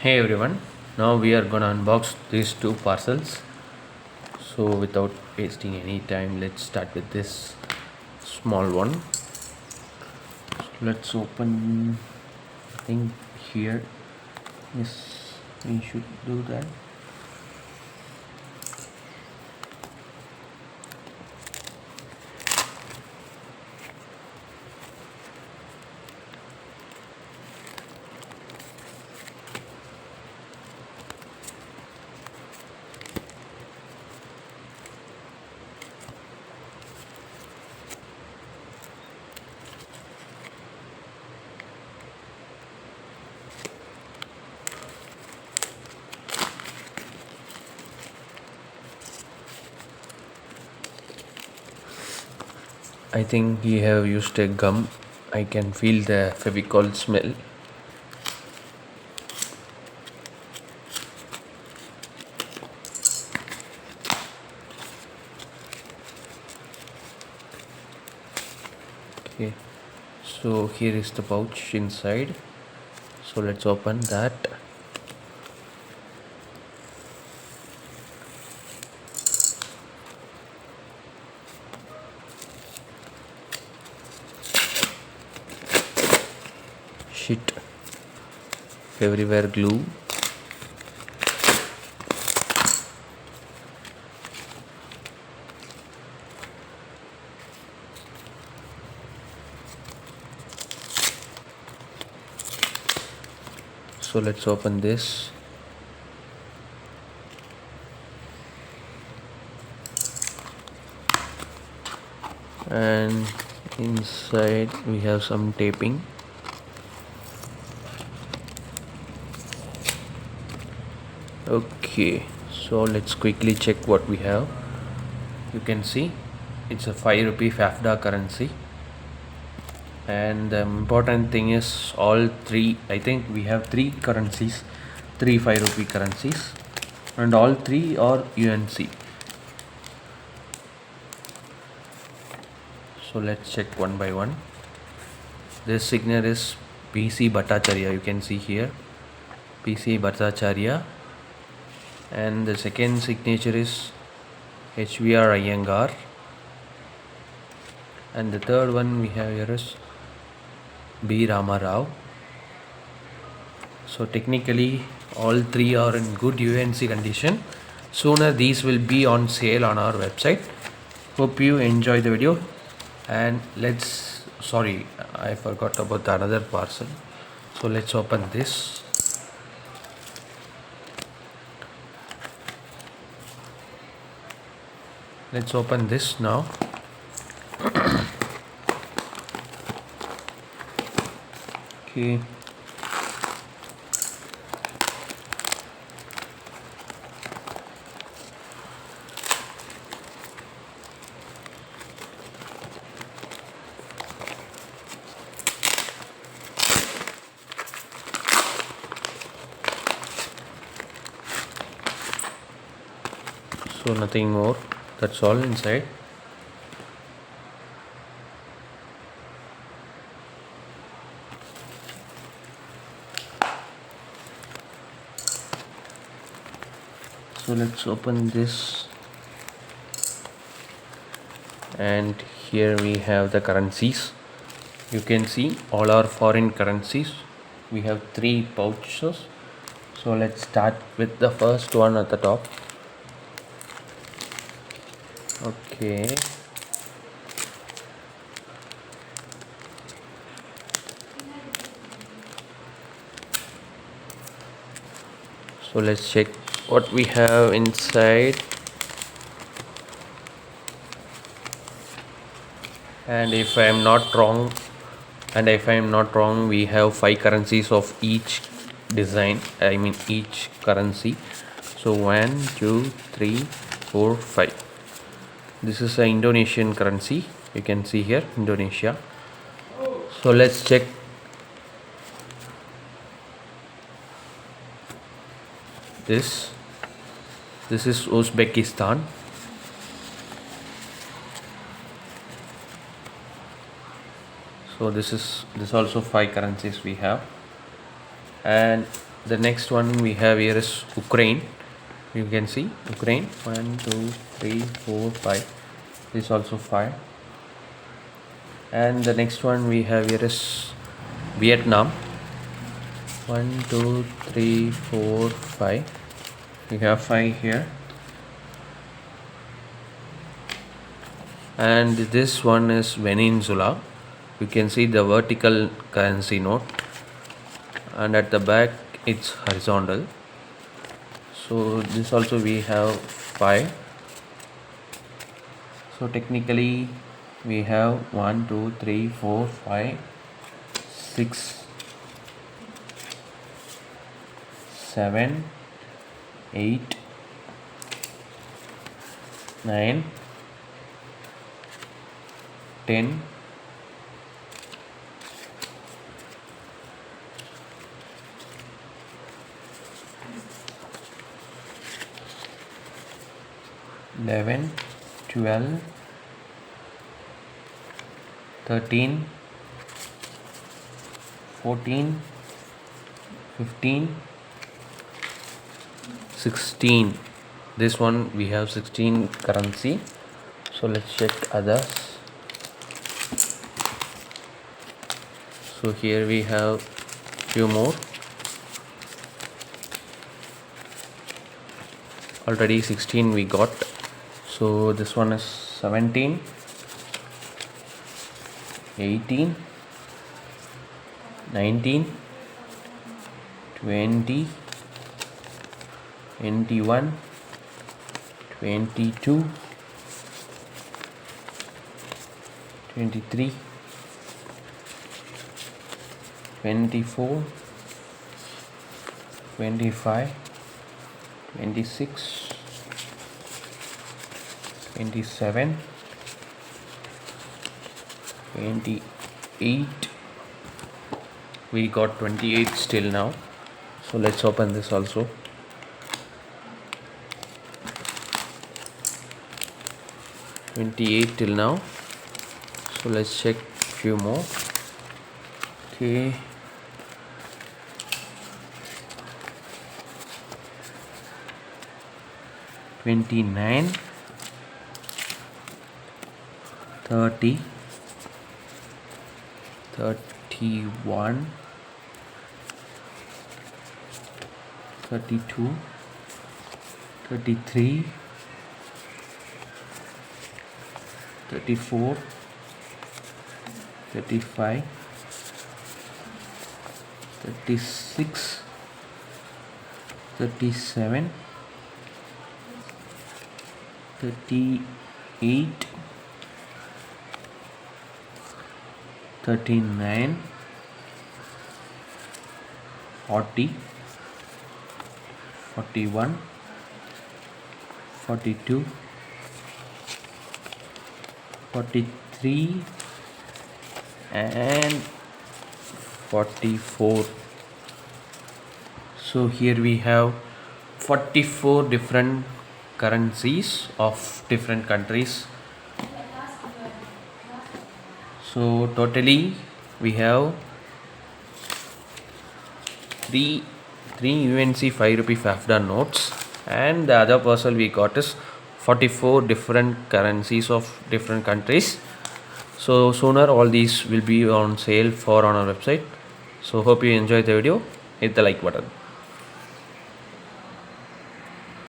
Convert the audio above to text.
Hey everyone, now we are gonna unbox these two parcels. So without wasting any time, let's start with this small one. So let's open. I think here. Yes, we should do that. I think he have used a gum. I can feel the Fevicol smell. Okay, so here is the pouch inside. So let's open that. Shit, everywhere glue. So let's open this. And inside we have some taping. Okay, so let's quickly check what we have. You can see it's a 5 rupee fafda currency, and the important thing is all three. I think we have three currencies, three 5 rupee currencies, and all three are UNC. So let's check one by one. This signature is PC Bhattacharya. You can see here PC Bhattacharya, and the second signature is HVR Iyengar, and the third one we have here is B Rama Rao. So technically all three are in good UNC condition. Sooner these will be on sale on our website. Hope you enjoy the video, and sorry, I forgot about the another parcel. So let's open this. Let's open this now. Okay. So nothing more, that's all inside. So let's open this, and here we have the currencies. You can see all our foreign currencies. We have three pouches. So let's start with the first one at the top. Okay, so let's check what we have inside. And if I am not wrong, we have five currencies of each design. I mean each currency. So 1, 2, 3, 4, 5. This is an Indonesian currency. You can see here Indonesia. So let's check. This is Uzbekistan. So this also five currencies we have. And The next one we have here is Ukraine. You can see Ukraine 1, 2, 3, 4, 5. This is also 5. And the next one we have here is Vietnam 1, 2, 3, 4, 5. We have 5 here. And this one is Venezuela. You can see the vertical currency note, and at the back it's horizontal. So this also we have 5. So technically we have 1, 2, 3, 4, 5, 6, 7, 8, 9, 10, 11, 12, 13, 14, 15, 16. This one we have 16 currency. So let's check others. So here we have few more. Already 16 we got. So this one is 17, 18, 19, 20, 21, 22, 23, 24, 25, 26, 27, 28. We got 28 still now. So let's open this also. $28 till now. So let's check few more. Okay. $29, 30, 31, 32, 33, 34, 35, 36, 37, 38, 39, 40, 41, 42, 43, and 44. So here we have 44 different currencies of different countries. So totally we have three UNC 5 rupee fafda notes, and the other parcel we got is 44 different currencies of different countries. So sooner all these will be on sale for on our website. So hope you enjoyed the video. Hit the like button.